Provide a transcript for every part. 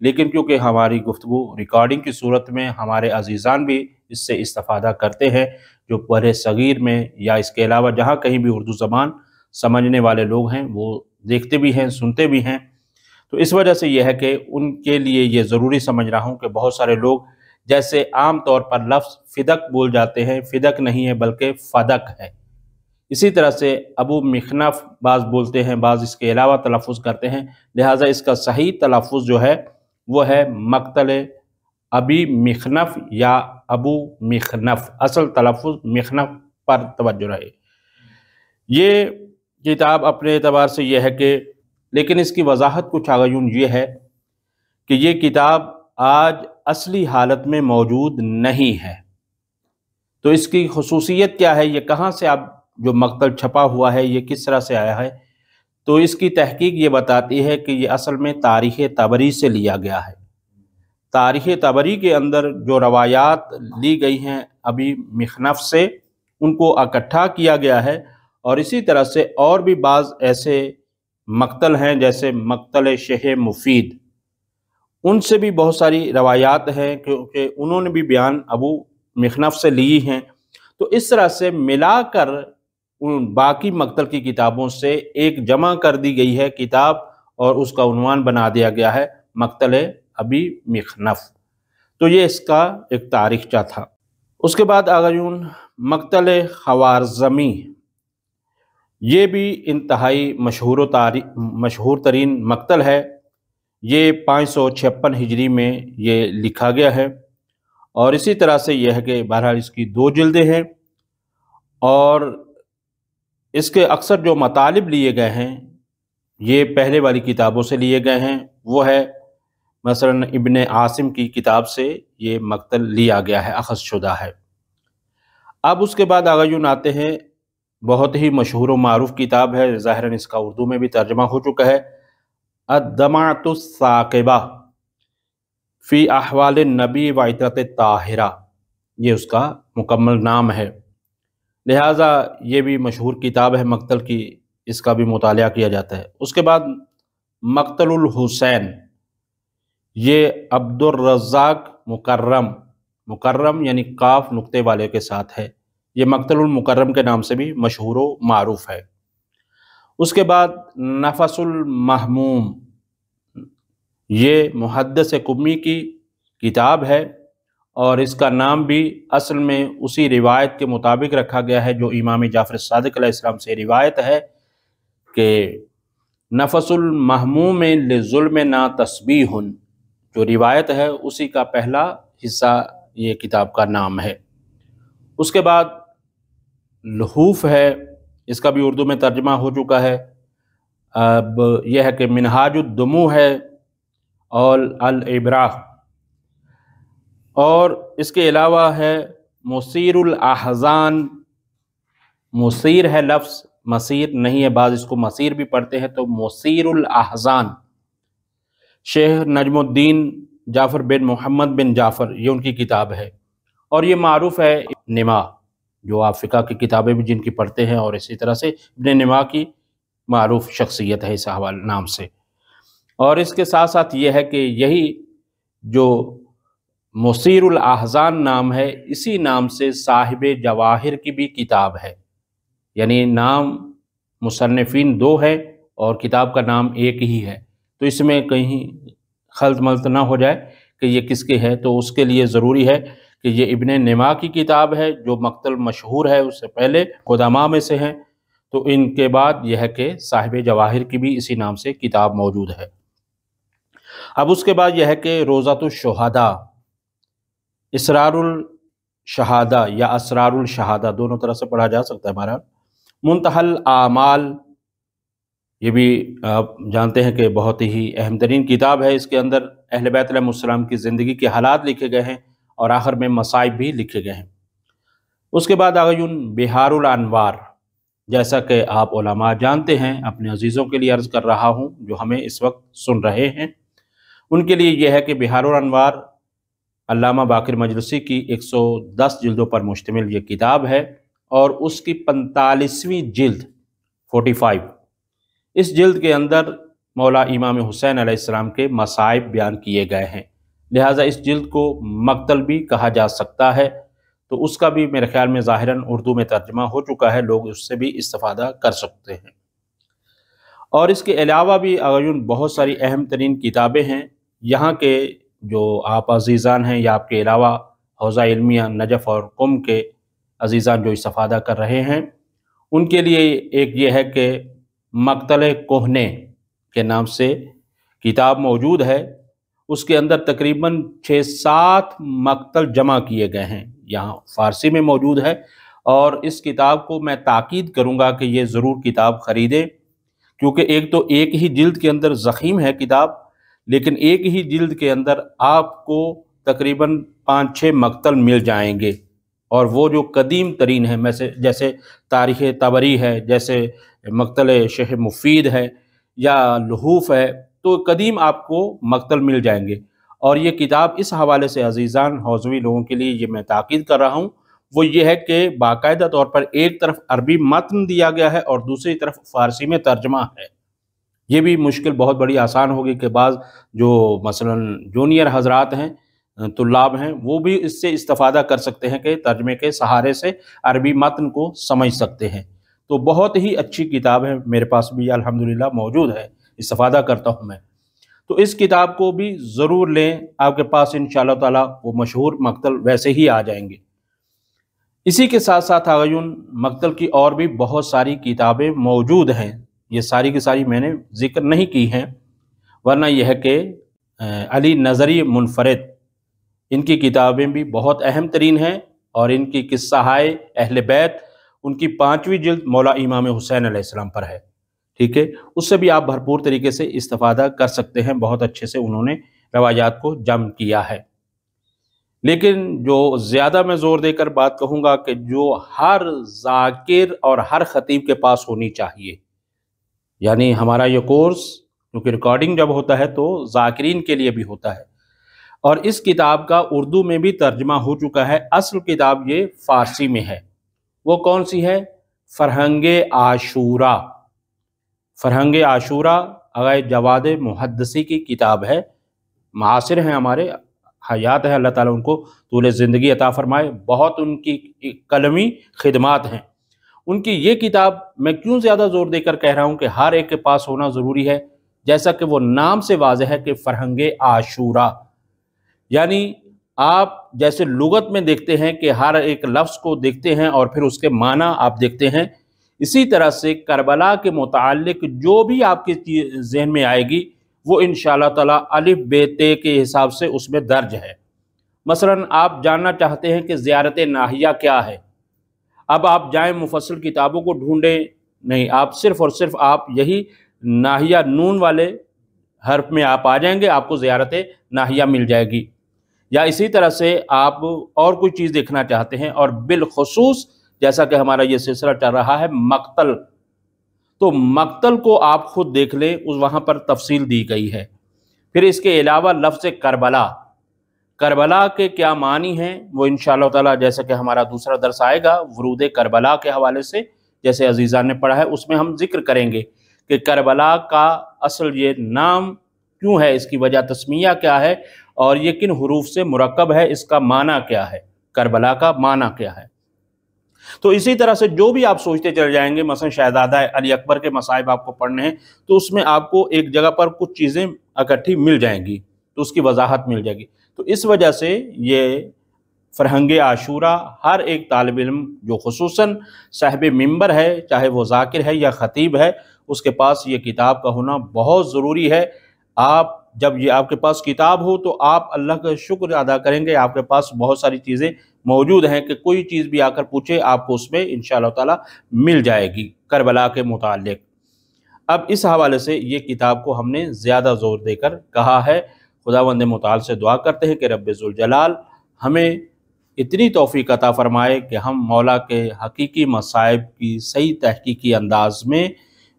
لیکن کیونکہ ہماری گفتگو ریکارڈنگ کی صورت میں ہمارے عزیزان بھی اس سے استفادہ کرتے ہیں، جو بر صغیر میں یا اس کے علاوہ جہاں کہیں بھی اردو زبان سمجھنے والے لوگ ہیں وہ دیکھتے بھی ہیں، سنتے بھی ہیں، تو اس وجہ سے یہ ہے کہ ان کے لیے یہ ضروری سمجھ رہا ہوں کہ بہت سارے لوگ جیسے عام طور پر لفظ فدق بول جاتے ہیں، فدق نہیں ہے بلکہ فدق ہے۔ اسی طرح سے ابو مخنف بعض بولتے ہیں، بعض اس کے علاوہ تلفظ کرتے ہیں، لہٰذا اس کا صحیح تلفظ جو ہے وہ ہے مقتل ابی مخنف یا ابو مخنف، اصل تلفظ مخنف پر توجہ رہے۔ یہ کتاب اپنے اعتبار سے یہ ہے کہ، لیکن اس کی وضاحت کچھ آگیون یہ ہے کہ یہ کتاب آج اصلی حالت میں موجود نہیں ہے۔ تو اس کی خصوصیت کیا ہے، یہ کہاں سے اب جو مقتل چھپا ہوا ہے یہ کس طرح سے آیا ہے؟ تو اس کی تحقیق یہ بتاتی ہے کہ یہ اصل میں تاریخ طبری سے لیا گیا ہے۔ تاریخ طبری کے اندر جو روایات لی گئی ہیں ابی مخنف سے، ان کو اکٹھا کیا گیا ہے، اور اسی طرح سے اور بھی بعض ایسے مقتل ہیں جیسے مقتل شیخ مفید، ان سے بھی بہت ساری روایات ہیں کیونکہ انہوں نے بھی بیان ابو مخنف سے لی ہیں۔ تو اس طرح سے ملا کر ان باقی مقتل کی کتابوں سے ایک جمع کر دی گئی ہے کتاب، اور اس کا عنوان بنا دیا گیا ہے مقتل ابی مخنف۔ تو یہ اس کا ایک تاریخچہ تھا۔ اس کے بعد آگیون مقتل خوارزمی، یہ بھی انتہائی مشہور ترین مقتل ہے۔ یہ 556 ہجری میں یہ لکھا گیا ہے، اور اسی طرح سے یہ ہے کہ بہرحال اس کی 2 جلدیں ہیں، اور اس کے اکثر جو مطالب لیے گئے ہیں یہ پہلے والی کتابوں سے لیے گئے ہیں۔ وہ ہے مثلا ابن عاصم کی کتاب سے یہ مقتل لیا گیا ہے، اخذ شدہ ہے۔ اب اس کے بعد آگیون آتے ہیں، بہت ہی مشہور و معروف کتاب ہے، ظاہراً اس کا اردو میں بھی ترجمہ ہو چکا ہے، الدمعۃ الثاقبہ فی احوال النبی و عطرۃ الطاہرہ، یہ اس کا مکمل نام ہے۔ لہٰذا یہ بھی مشہور کتاب ہے مقتل کی، اس کا بھی مطالعہ کیا جاتا ہے۔ اس کے بعد مقتل الحسین، یہ عبد الرزاق مکرم یعنی قاف نقطے والے کے ساتھ ہے، یہ مقتل المکرم کے نام سے بھی مشہور و معروف ہے۔ اس کے بعد نفس المہموم، یہ محدث قمی کی کتاب ہے، اور اس کا نام بھی اصل میں اسی روایت کے مطابق رکھا گیا ہے جو امام جعفر صادق علیہ السلام سے روایت ہے کہ نفس المہموم لظلم نا تسبیح، جو روایت ہے اسی کا پہلا حصہ یہ کتاب کا نام ہے۔ اس کے بعد لحوف ہے، اس کا بھی اردو میں ترجمہ ہو چکا ہے۔ اب یہ ہے کہ منہاج الدموع ہے اور الابراہ، اور اس کے علاوہ ہے مسیر الاحزان، مسیر ہے لفظ، مسیر نہیں ہے، بعض اس کو مسیر بھی پڑھتے ہیں، تو مسیر الاحزان، شیخ نجم الدین جعفر بن محمد بن جعفر، یہ ان کی کتاب ہے، اور یہ معروف ہے ابن نما، جو آپ فقہ کی کتابیں بھی جن کی پڑھتے ہیں، اور اسی طرح سے ابن نما کی معروف شخصیت ہے اس حوالے نام سے۔ اور اس کے ساتھ ساتھ یہ ہے کہ یہی جو مسیر الاحزان نام ہے، اسی نام سے صاحب جواہر کی بھی کتاب ہے، یعنی نام مصنفین 2 ہے اور کتاب کا نام ایک ہی ہے، تو اس میں کہیں خلط ملط نہ ہو جائے کہ یہ کس کے ہے، تو اس کے لیے ضروری ہے کہ یہ ابن نما کی کتاب ہے جو مقتل مشہور ہے، اس سے پہلے قدماء میں سے ہیں، تو ان کے بعد یہ ہے کہ صاحب جواہر کی بھی اسی نام سے کتاب موجود ہے۔ اب اس کے بعد یہ ہے کہ روضۃ الشہداء، اسرار الشہادہ یا اسرار الشہادہ دونوں طرح سے پڑھا جا سکتا ہے بہرحال۔ منتہی الاعمال، یہ بھی آپ جانتے ہیں کہ بہت ہی اہم ترین کتاب ہے، اس کے اندر اہل بیت علیہ السلام کی زندگی کے حالات لکھے گئے ہیں، اور آخر میں مصائب بھی لکھے گئے ہیں۔ اس کے بعد آگیون بحار الانوار، جیسا کہ آپ علماء جانتے ہیں، اپنے عزیزوں کے لیے عرض کر رہا ہوں جو ہمیں اس وقت سن رہے ہیں، ان کے لیے یہ ہے کہ بحار الانوار علامہ باقر مجلسی کی 110 جلدوں پر مشتمل یہ کتاب ہے، اور اس کی 45ویں جلد 45، اس جلد کے اندر مولا امام حسین علیہ السلام کے مصائب بیان کیے گئے ہیں، لہٰذا اس جلد کو مقتل بھی کہا جا سکتا ہے۔ تو اس کا بھی میرے خیال میں ظاہراً اردو میں ترجمہ ہو چکا ہے، لوگ اس سے بھی استفادہ کر سکتے ہیں۔ اور اس کے علاوہ بھی بہت ساری اہم ترین کتابیں ہیں۔ یہاں کے جو آپ عزیزان ہیں یا آپ کے علاوہ حوزہ علمیہ نجف اور قم کے عزیزان جو استفادہ کر رہے ہیں، ان کے لیے ایک یہ ہے کہ مقتل کہنے کے نام سے کتاب موجود ہے۔ اس کے اندر تقریباً 6-7 مقتل جمع کیے گئے ہیں، یہاں فارسی میں موجود ہے، اور اس کتاب کو میں تاکید کروں گا کہ یہ ضرور کتاب خریدیں، کیونکہ ایک تو ایک ہی جلد کے اندر ضخیم ہے کتاب، لیکن ایک ہی جلد کے اندر آپ کو تقریباً 5-6 مقتل مل جائیں گے، اور وہ جو قدیم ترین ہیں، جیسے تاریخ طبری ہے، جیسے مقتل شیخ مفید ہے یا لحوف ہے، تو قدیم آپ کو مقتل مل جائیں گے۔ اور یہ کتاب اس حوالے سے عزیزان حوزوی لوگوں کے لیے یہ میں تاکید کر رہا ہوں، وہ یہ ہے کہ باقاعدہ طور پر ایک طرف عربی متن دیا گیا ہے اور دوسری طرف فارسی میں ترجمہ ہے۔ یہ بھی مشکل بہت بڑی آسان ہوگی کہ بعض جو مثلا جونیئر حضرات ہیں، طلاب ہیں، وہ بھی اس سے استفادہ کر سکتے ہیں کہ ترجمے کے سہارے سے عربی متن کو سمجھ سکتے ہیں۔ تو بہت ہی اچھی کتاب ہے، میرے پاس بھی الحمدللہ موجود ہے، استفادہ کرتا ہوں میں۔ تو اس کتاب کو بھی ضرور لیں، آپ کے پاس انشاءاللہ تعالیٰ وہ مشہور مقتل ویسے ہی آ جائیں گے۔ اسی کے ساتھ ساتھ مقتل کی اور بھی بہت ساری کتابیں موجود ہیں، یہ ساری کی ساری میں نے ذکر نہیں کی ہیں، ورنہ یہ ہے کہ علی نظری منفرد، ان کی کتابیں بھی بہت اہم ترین ہیں، اور ان کی قصہ ہائے اہل بیت، ان کی 5ویں جلد مولا امام حسین علیہ السلام پر ہے، ٹھیک ہے، اس سے بھی آپ بھرپور طریقے سے استفادہ کر سکتے ہیں، بہت اچھے سے انہوں نے روایات کو جمع کیا ہے۔ لیکن جو زیادہ میں زور دے کر بات کہوں گا کہ جو ہر ذاکر اور ہر خطیب کے پاس ہونی چاہیے، یعنی ہمارا یہ کورس کیونکہ ریکارڈنگ جب ہوتا ہے تو ذاکرین کے لیے بھی ہوتا ہے، اور اس کتاب کا اردو میں بھی ترجمہ ہو چکا ہے، اصل کتاب یہ فارسی میں ہے۔ وہ کون سی ہے؟ فرہنگ عاشورہ۔ فرہنگ عاشورہ آغا جواد محدثی کی کتاب ہے، معاصر ہیں ہمارے، حیات ہے، اللہ تعالیٰ ان کو طول زندگی عطا فرمائے، بہت ان کی قلمی خدمات ہیں۔ ان کی یہ کتاب میں کیوں زیادہ زور دے کر کہہ رہا ہوں کہ ہر ایک کے پاس ہونا ضروری ہے، جیسا کہ وہ نام سے واضح ہے کہ فرہنگ عاشورہ، یعنی آپ جیسے لغت میں دیکھتے ہیں کہ ہر ایک لفظ کو دیکھتے ہیں اور پھر اس کے معنی آپ دیکھتے ہیں، اسی طرح سے کربلا کے متعلق جو بھی آپ کے ذہن میں آئے گی وہ انشاءاللہ تعالیٰ الف ب ت کے حساب سے اس میں درج ہے۔ مثلا آپ جاننا چاہتے ہیں کہ زیارت ناحیہ کیا ہے، اب آپ جائیں مفصل کتابوں کو ڈھونڈیں، نہیں، آپ صرف اور صرف آپ یہی ناحیہ نون والے حرف میں آپ آ جائیں گے، آپ کو زیارت ناحیہ مل جائے گی۔ یا اسی طرح سے آپ اور کوئی چیز دیکھنا چاہتے ہیں، اور بالخصوص جیسا کہ ہمارا یہ سلسلہ چل رہا ہے مقتل، تو مقتل کو آپ خود دیکھ لیں، وہاں پر تفصیل دی گئی ہے۔ پھر اس کے علاوہ لفظ کربلا، کربلا کے کیا معنی ہیں وہ انشاءاللہ تعالیٰ جیسا کہ ہمارا دوسرا درس آئے گا ورود کربلا کے حوالے سے، جیسے عزیزان نے پڑھا ہے، اس میں ہم ذکر کریں گے کہ کربلا کا اصل یہ نام کیوں ہے، اس کی وجہ تسمیہ کیا ہے، اور یہ کن حروف سے مرکب ہے، اس کا معنی کیا ہے، کربلا کا معنی کیا ہے۔ تو اسی طرح سے جو بھی آپ سوچتے چلے جائیں گے، مثلا شہزادہ علی اکبر کے مصائب آپ کو پڑھنے ہیں تو اس میں آپ کو ایک جگہ پر کچھ چیزیں اکٹھی مل جائیں گی، تو اس کی وضاحت مل جائے گی۔ تو اس وجہ سے یہ فرہنگ عاشورہ ہر ایک طالب علم جو خصوصاً صاحب منبر ہے، چاہے وہ ذاکر ہے یا خطیب ہے، اس کے پاس یہ کتاب کا ہونا بہت ضروری ہے۔ آپ جب یہ آپ کے پاس کتاب ہو تو آپ اللہ کا شکر ادا کریں گے، آپ کے پاس بہت ساری چیزیں موجود ہیں کہ کوئی چیز بھی آ کر پوچھے آپ کو اس میں انشاءاللہ تعالیٰ مل جائے گی کربلا کے متعلق۔ اب اس حوالے سے یہ کتاب کو ہم نے زیادہ زور دے کر کہا ہے۔ خداوند متعال سے دعا کرتے ہیں کہ رب ذوالجلال ہمیں اتنی توفیق عطا فرمائے کہ ہم مولا کے حقیقی مصائب کی صحیح تحقیقی انداز میں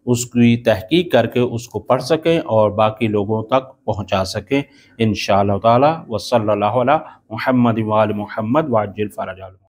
اس کی تحقیق کر کے اس کو پڑھ سکیں اور باقی لوگوں تک پہنچا سکیں انشاءاللہ تعالی۔ وصلی اللہ علی محمد وآل محمد وعجل فرجہ۔